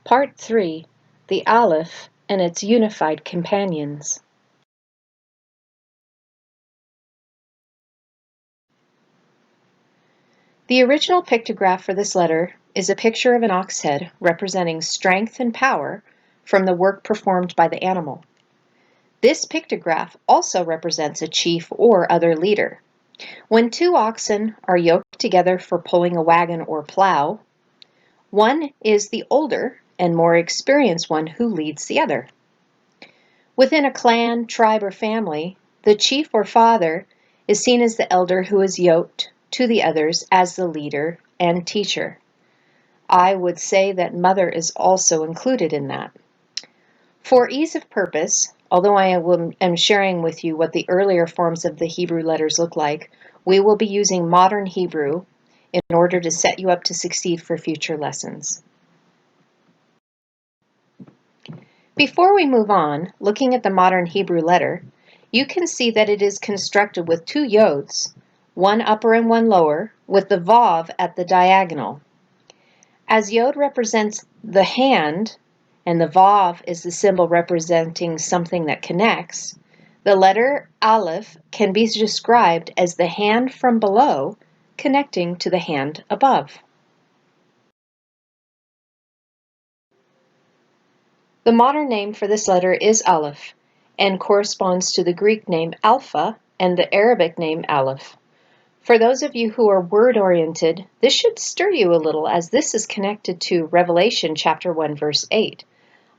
Part 3. The ALEPH and its unified companions. The original pictograph for this letter is a picture of an ox head representing strength and power from the work performed by the animal. This pictograph also represents a chief or other leader. When two oxen are yoked together for pulling a wagon or plow, one is the older and more experienced one who leads the other. Within a clan, tribe, or family, the chief or father is seen as the elder who is yoked to the others as the leader and teacher. I would say that mother is also included in that. For ease of purpose, although I am sharing with you what the earlier forms of the Hebrew letters look like, we will be using modern Hebrew in order to set you up to succeed for future lessons. Before we move on, looking at the modern Hebrew letter, you can see that it is constructed with two yods, one upper and one lower, with the vav at the diagonal. As yod represents the hand, and the vav is the symbol representing something that connects, the letter aleph can be described as the hand from below connecting to the hand above. The modern name for this letter is aleph and corresponds to the Greek name alpha and the Arabic name aleph. For those of you who are word-oriented, this should stir you a little as this is connected to Revelation chapter 1 verse 8.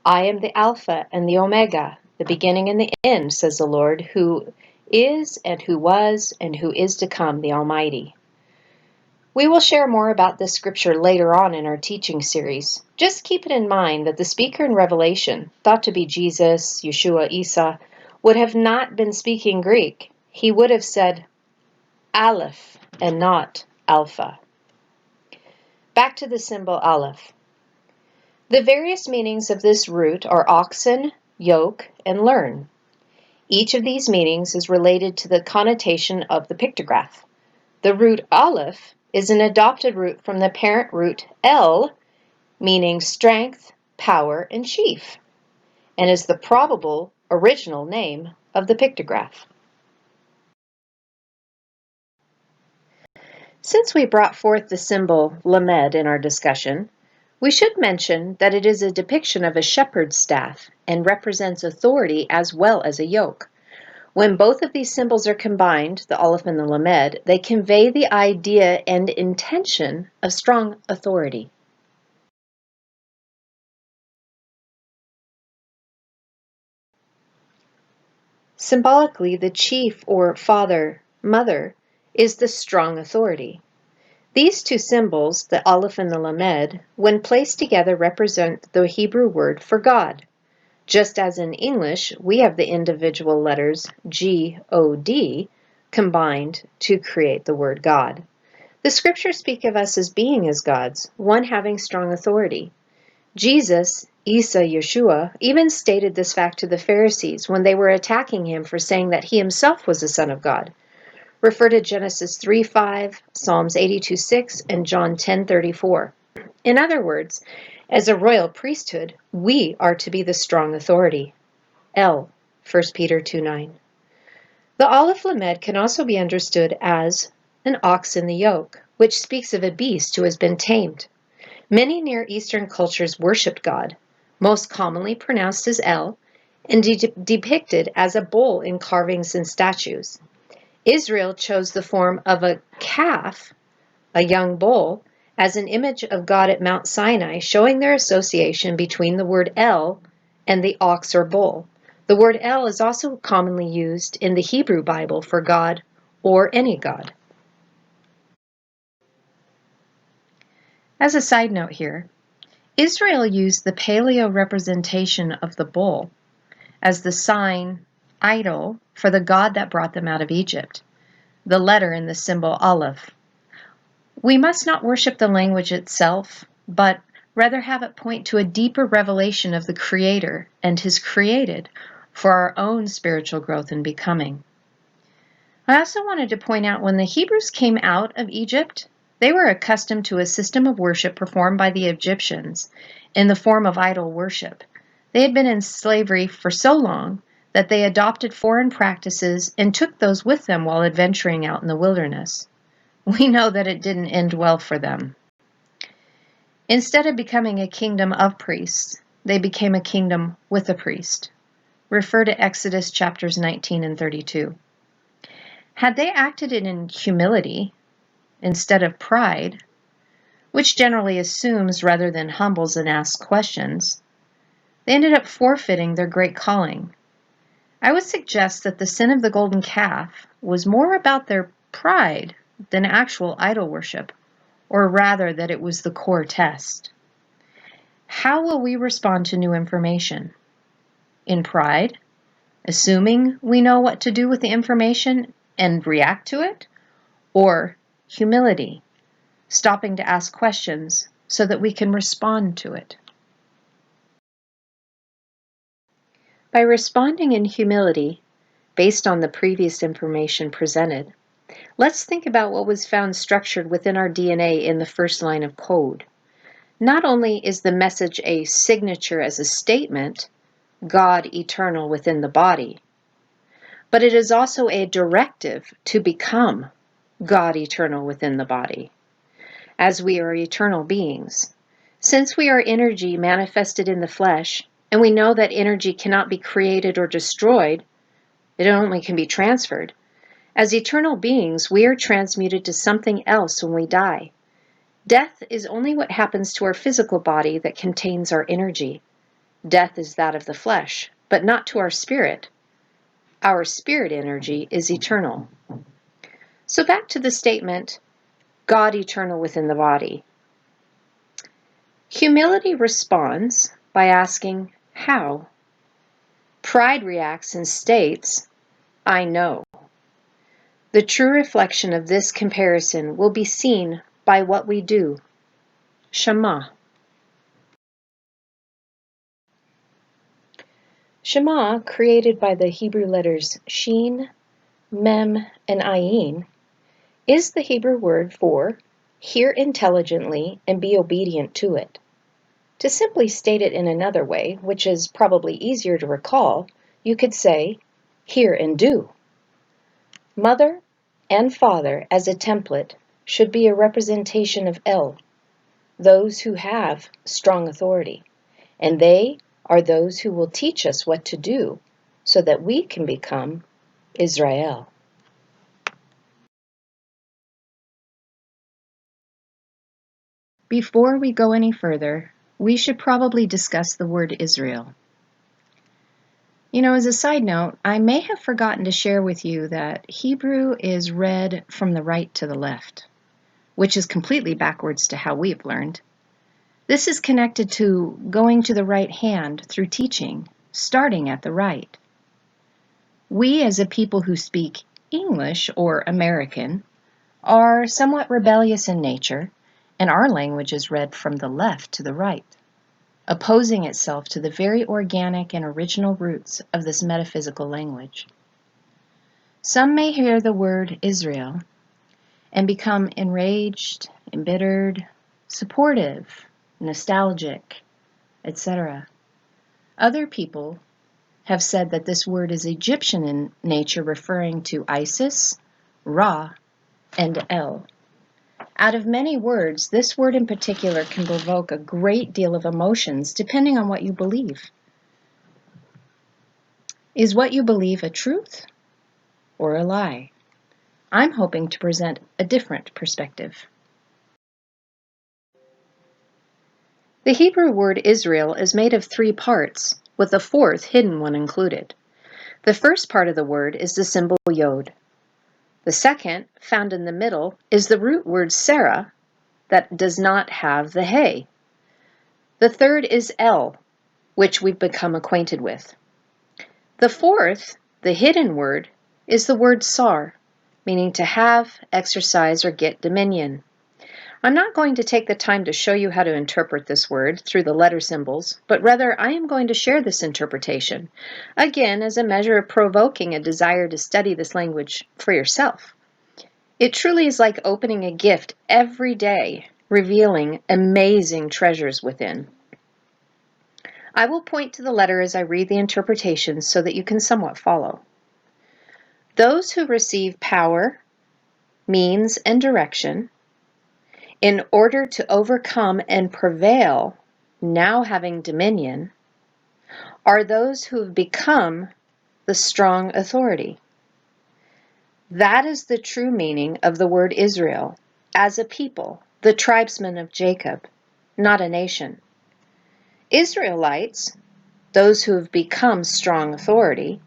I am the Alpha and the Omega, the beginning and the end, says the Lord, who is and who was and who is to come, the Almighty. We will share more about this scripture later on in our teaching series. Just keep it in mind that the speaker in Revelation, thought to be Jesus, Yeshua, Isa, would have not been speaking Greek. He would have said Aleph and not Alpha. Back to the symbol Aleph. The various meanings of this root are oxen, yoke, and learn. Each of these meanings is related to the connotation of the pictograph. The root Aleph is an adopted root from the parent root El, meaning strength, power, and chief, and is the probable original name of the pictograph. Since we brought forth the symbol Lamed in our discussion, we should mention that it is a depiction of a shepherd's staff and represents authority as well as a yoke. When both of these symbols are combined, the Aleph and the Lamed, they convey the idea and intention of strong authority. Symbolically, the chief or father, mother, is the strong authority. These two symbols, the Aleph and the Lamed, when placed together represent the Hebrew word for God. Just as in English, we have the individual letters G-O-D combined to create the word God. The scriptures speak of us as being as gods, one having strong authority. Jesus, Isa, Yeshua, even stated this fact to the Pharisees when they were attacking him for saying that he himself was the Son of God. Refer to Genesis 3:5, Psalms 82:6, and John 10:34. In other words, as a royal priesthood, we are to be the strong authority. L. 1 Peter 2:9. The Aleph Lamed can also be understood as an ox in the yoke, which speaks of a beast who has been tamed. Many Near Eastern cultures worshipped God, most commonly pronounced as El, and depicted as a bull in carvings and statues. Israel chose the form of a calf, a young bull, as an image of God at Mount Sinai, showing their association between the word El and the ox or bull. The word El is also commonly used in the Hebrew Bible for God or any God. As a side note here, Israel used the paleo representation of the bull as the sign, idol, for the God that brought them out of Egypt, the letter in the symbol Aleph. We must not worship the language itself, but rather have it point to a deeper revelation of the Creator and His created for our own spiritual growth and becoming. I also wanted to point out when the Hebrews came out of Egypt, They were accustomed to a system of worship performed by the Egyptians in the form of idol worship. They had been in slavery for so long that they adopted foreign practices and took those with them while adventuring out in the wilderness. We know that it didn't end well for them. Instead of becoming a kingdom of priests, they became a kingdom with a priest. Refer to Exodus chapters 19 and 32. Had they acted in humility instead of pride, which generally assumes rather than humbles and asks questions, they ended up forfeiting their great calling. I would suggest that the sin of the golden calf was more about their pride than actual idol worship, or rather that it was the core test. How will we respond to new information? In pride, assuming we know what to do with the information and react to it? Or humility, stopping to ask questions so that we can respond to it? By responding in humility, based on the previous information presented, let's think about what was found structured within our DNA in the first line of code. Not only is the message a signature as a statement, God eternal within the body, but it is also a directive to become God eternal within the body, as we are eternal beings. Since we are energy manifested in the flesh, and we know that energy cannot be created or destroyed, it only can be transferred. As eternal beings, we are transmuted to something else when we die. Death is only what happens to our physical body that contains our energy. Death is that of the flesh, but not to our spirit. Our spirit energy is eternal. So back to the statement, God eternal within the body. Humility responds by asking, how? Pride reacts and states, I know. The true reflection of this comparison will be seen by what we do. Shema. Shema, created by the Hebrew letters Shin, Mem, and Ayin, is the Hebrew word for hear intelligently and be obedient to it. To simply state it in another way, which is probably easier to recall, you could say, hear and do. Mother and father as a template should be a representation of El, those who have strong authority, and they are those who will teach us what to do so that we can become Israel. Before we go any further, we should probably discuss the word Israel. As a side note, I may have forgotten to share with you that Hebrew is read from the right to the left, which is completely backwards to how we've learned. This is connected to going to the right hand through teaching, starting at the right. We, as a people who speak English or American, are somewhat rebellious in nature, and our language is read from the left to the right, opposing itself to the very organic and original roots of this metaphysical language. Some may hear the word Israel and become enraged, embittered, supportive, nostalgic, etc. Other people have said that this word is Egyptian in nature, referring to Isis, Ra, and El. Out of many words, this word in particular can provoke a great deal of emotions depending on what you believe. Is what you believe a truth or a lie? I'm hoping to present a different perspective. The Hebrew word Israel is made of 3 parts, with a 4th hidden one included. The first part of the word is the symbol Yod. The second, found in the middle, is the root word Sarah that does not have the He. The third is El, which we've become acquainted with. The fourth, the hidden word, is the word Sar, meaning to have, exercise, or get dominion. I'm not going to take the time to show you how to interpret this word through the letter symbols, but rather I am going to share this interpretation, again as a measure of provoking a desire to study this language for yourself. It truly is like opening a gift every day, revealing amazing treasures within. I will point to the letter as I read the interpretations so that you can somewhat follow. Those who receive power, means, and direction in order to overcome and prevail, now having dominion, are those who have become the strong authority. That is the true meaning of the word Israel, as a people, the tribesmen of Jacob, not a nation. Israelites, those who have become strong authority,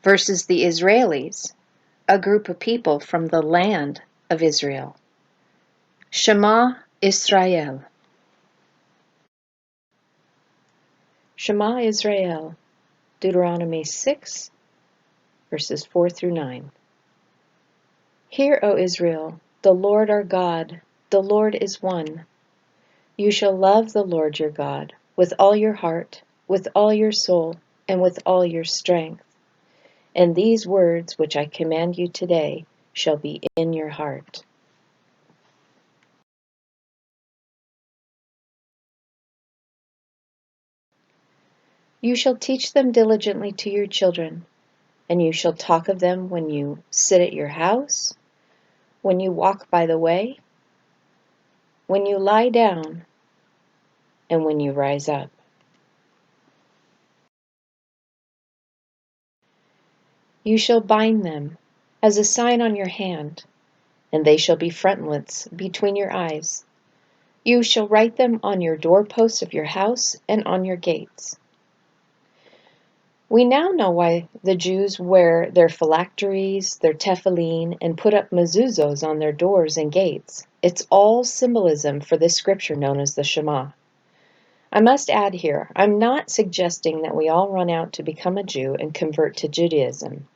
versus the Israelis, a group of people from the land of Israel. Shema Israel. Shema Israel, Deuteronomy 6, verses 4 through 9. Hear, O Israel, the Lord our God, the Lord is one. You shall love the Lord your God with all your heart, with all your soul, and with all your strength. And these words which I command you today shall be in your heart. You shall teach them diligently to your children, and you shall talk of them when you sit at your house, when you walk by the way, when you lie down, and when you rise up. You shall bind them as a sign on your hand, and they shall be frontlets between your eyes. You shall write them on your doorposts of your house and on your gates. We now know why the Jews wear their phylacteries, their tefillin, and put up mezuzos on their doors and gates. It's all symbolism for this scripture known as the Shema. I must add here, I'm not suggesting that we all run out to become a Jew and convert to Judaism.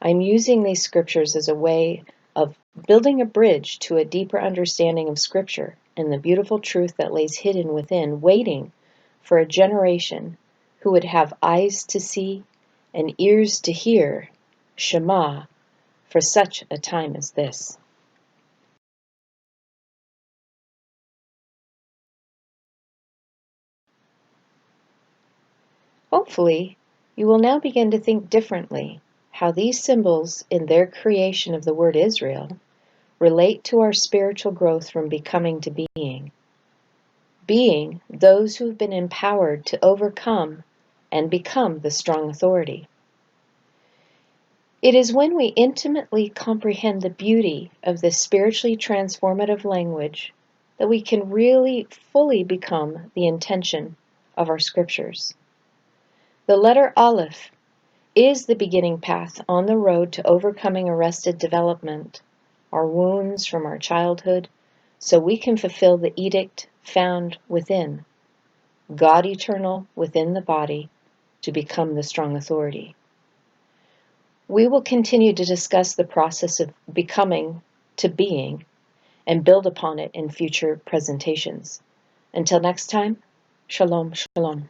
I'm using these scriptures as a way of building a bridge to a deeper understanding of Scripture and the beautiful truth that lays hidden within, waiting for a generation who would have eyes to see and ears to hear Shema for such a time as this. Hopefully, you will now begin to think differently how these symbols in their creation of the word Israel relate to our spiritual growth from becoming to being those who have been empowered to overcome and become the strong authority. It is when we intimately comprehend the beauty of this spiritually transformative language that we can really fully become the intention of our scriptures. The letter ALEPH is the beginning path on the road to overcoming arrested development, our wounds from our childhood, so we can fulfill the edict found within, God eternal within the body, to become the strong authority. We will continue to discuss the process of becoming to being and build upon it in future presentations. Until next time, shalom, shalom.